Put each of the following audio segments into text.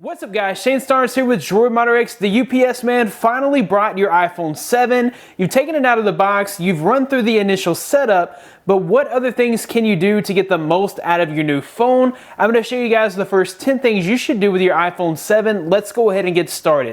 What's up guys, Shane Starnes here with Droid Modder X. The UPS man finally brought your iPhone 7. You've taken it out of the box, you've run through the initial setup, but what other things can you do to get the most out of your new phone? I'm going to show you guys the first 10 things you should do with your iPhone 7. Let's go ahead and get started.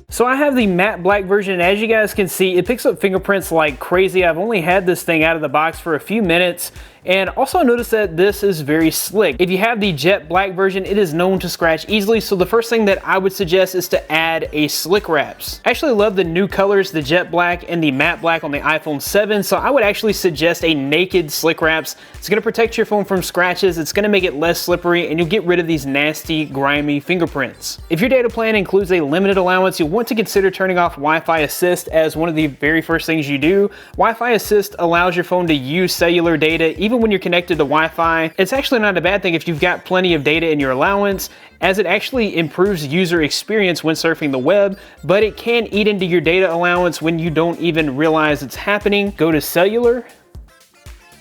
So I have the matte black version, and as you guys can see, it picks up fingerprints like crazy. I've only had this thing out of the box for a few minutes, and also notice that this is very slick. If you have the jet black version, it is known to scratch easily, so the first thing that I would suggest is to add a slick wraps. I actually love the new colors, the jet black and the matte black on the iPhone 7, so I would actually suggest a naked slick wraps. It's going to protect your phone from scratches, it's going to make it less slippery, and you'll get rid of these nasty, grimy fingerprints. If your data plan includes a limited allowance, you'll want to consider turning off Wi-Fi Assist as one of the very first things you do. Wi-Fi Assist allows your phone to use cellular data even when you're connected to Wi-Fi. It's actually not a bad thing if you've got plenty of data in your allowance, as it actually improves user experience when surfing the web, but it can eat into your data allowance when you don't even realize it's happening. Go to cellular,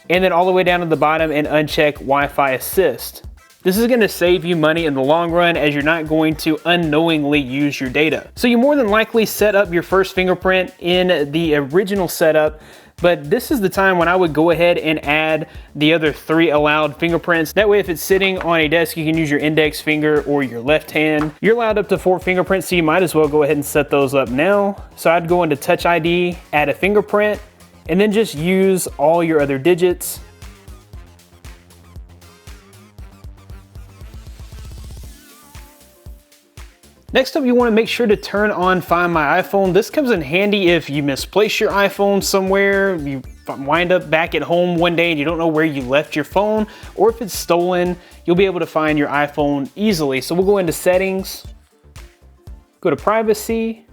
and then all the way down to the bottom and uncheck Wi-Fi Assist. This is going to save you money in the long run, as you're not going to unknowingly use your data. So you more than likely set up your first fingerprint in the original setup, but this is the time when I would go ahead and add the other 3 allowed fingerprints. That way, if it's sitting on a desk, you can use your index finger or your left hand. You're allowed up to 4 fingerprints, so you might as well go ahead and set those up now. So I'd go into Touch ID, add a fingerprint, and then just use all your other digits. Next up, you want to make sure to turn on Find My iPhone. This comes in handy if you misplace your iPhone somewhere, you wind up back at home one day and you don't know where you left your phone, or if it's stolen, you'll be able to find your iPhone easily. So we'll go into Settings, go to Privacy,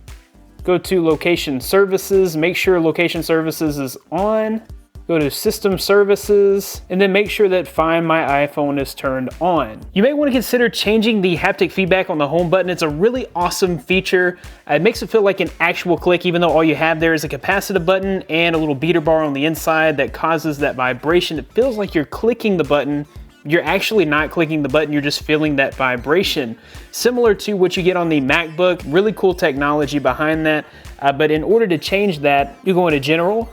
go to Location Services, make sure Location Services is on. Go to System Services, and then make sure that Find My iPhone is turned on. You may want to consider changing the haptic feedback on the home button. It's a really awesome feature. It makes it feel like an actual click, even though all you have there is a capacitive button and a little beater bar on the inside that causes that vibration. It feels like you're clicking the button. You're actually not clicking the button, you're just feeling that vibration. Similar to what you get on the MacBook, really cool technology behind that. But in order to change that, you go into General,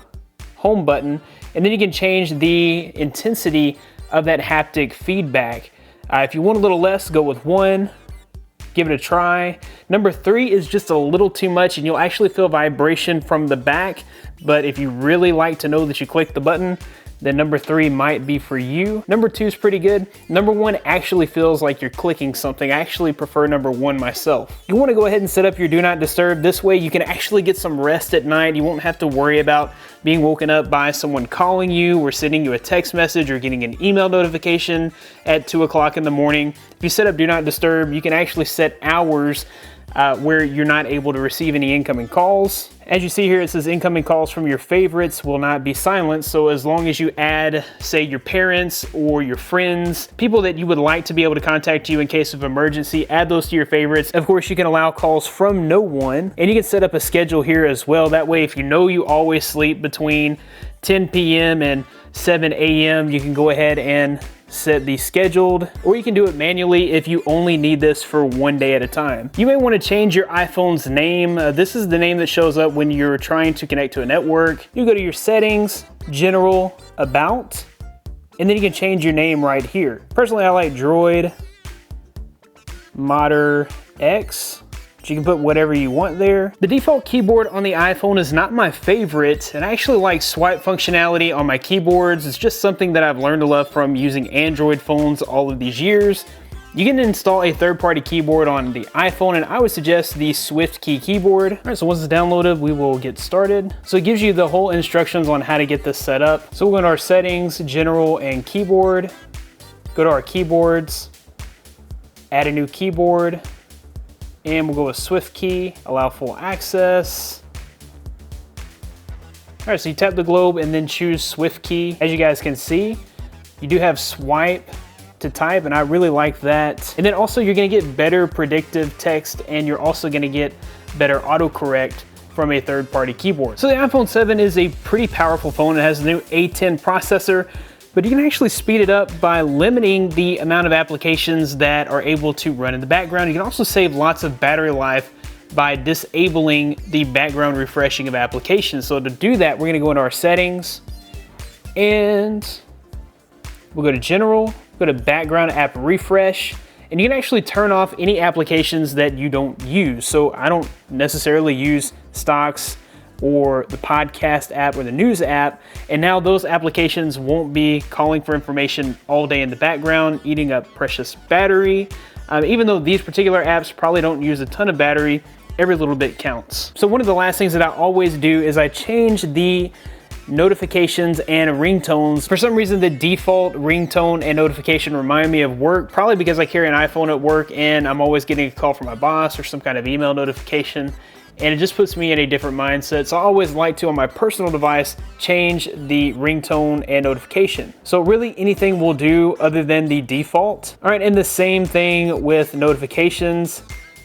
Home button, and then you can change the intensity of that haptic feedback. If you want a little less, go with 1, give it a try. Number 3 is just a little too much, and you'll actually feel vibration from the back, but if you really like to know that you clicked the button, then number 3 might be for you. Number 2 is pretty good. Number 1 actually feels like you're clicking something. I actually prefer number 1 myself. You want to go ahead and set up your Do Not Disturb. This way you can actually get some rest at night. You won't have to worry about being woken up by someone calling you or sending you a text message or getting an email notification at 2 o'clock in the morning. If you set up Do Not Disturb, you can actually set hours where you're not able to receive any incoming calls. As you see here, it says incoming calls from your favorites will not be silenced. So as long as you add, say, your parents or your friends, people that you would like to be able to contact you in case of emergency, add those to your favorites. Of course, you can allow calls from no one, and you can set up a schedule here as well. That way, if you know you always sleep between 10 p.m. and 7 a.m., you can go ahead and set the scheduled, or you can do it manually if you only need this for 1 day at a time. You may want to change your iPhone's name. This is the name that shows up when you're trying to connect to a network. You go to your Settings, General, About, and then you can change your name right here. Personally, I like Droid Modder X. You can put whatever you want there. The default keyboard on the iPhone is not my favorite, and I actually like swipe functionality on my keyboards. It's just something that I've learned to love from using Android phones all of these years. You can install a third-party keyboard on the iPhone, and I would suggest the SwiftKey keyboard. All right, so once it's downloaded, we will get started. So it gives you the whole instructions on how to get this set up. So we'll go to our Settings, General, and Keyboard. Go to our keyboards, add a new keyboard, and we'll go with SwiftKey, allow full access. All right, so you tap the globe and then choose SwiftKey. As you guys can see, you do have swipe to type, and I really like that. And then also you're gonna get better predictive text, and you're also gonna get better autocorrect from a third-party keyboard. So the iPhone 7 is a pretty powerful phone. It has a new A10 processor, but you can actually speed it up by limiting the amount of applications that are able to run in the background. You can also save lots of battery life by disabling the background refreshing of applications. So to do that, we're gonna go into our settings and we'll go to general, go to background app refresh, and you can actually turn off any applications that you don't use. So I don't necessarily use stocks or the podcast app or the news app, and now those applications won't be calling for information all day in the background, eating up precious battery. Even though these particular apps probably don't use a ton of battery, every little bit counts. So one of the last things that I always do is I change the notifications and ringtones. For some reason, the default ringtone and notification remind me of work, probably because I carry an iPhone at work and I'm always getting a call from my boss or some kind of email notification, and it just puts me in a different mindset. So I always like to, on my personal device, change the ringtone and notification. So really anything will do other than the default. All right, and the same thing with notifications.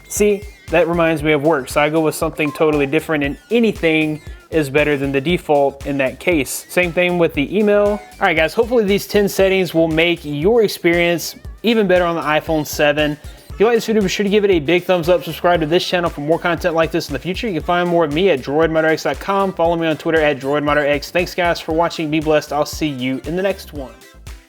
See, that reminds me of work. So I go with something totally different, and anything is better than the default in that case. Same thing with the email. All right guys, hopefully these 10 settings will make your experience even better on the iPhone 7. If you like this video, be sure to give it a big thumbs up, subscribe to this channel for more content like this in the future. You can find more of me at droidmodderx.com. Follow me on Twitter at droidmodderx. Thanks guys for watching, be blessed. I'll see you in the next one.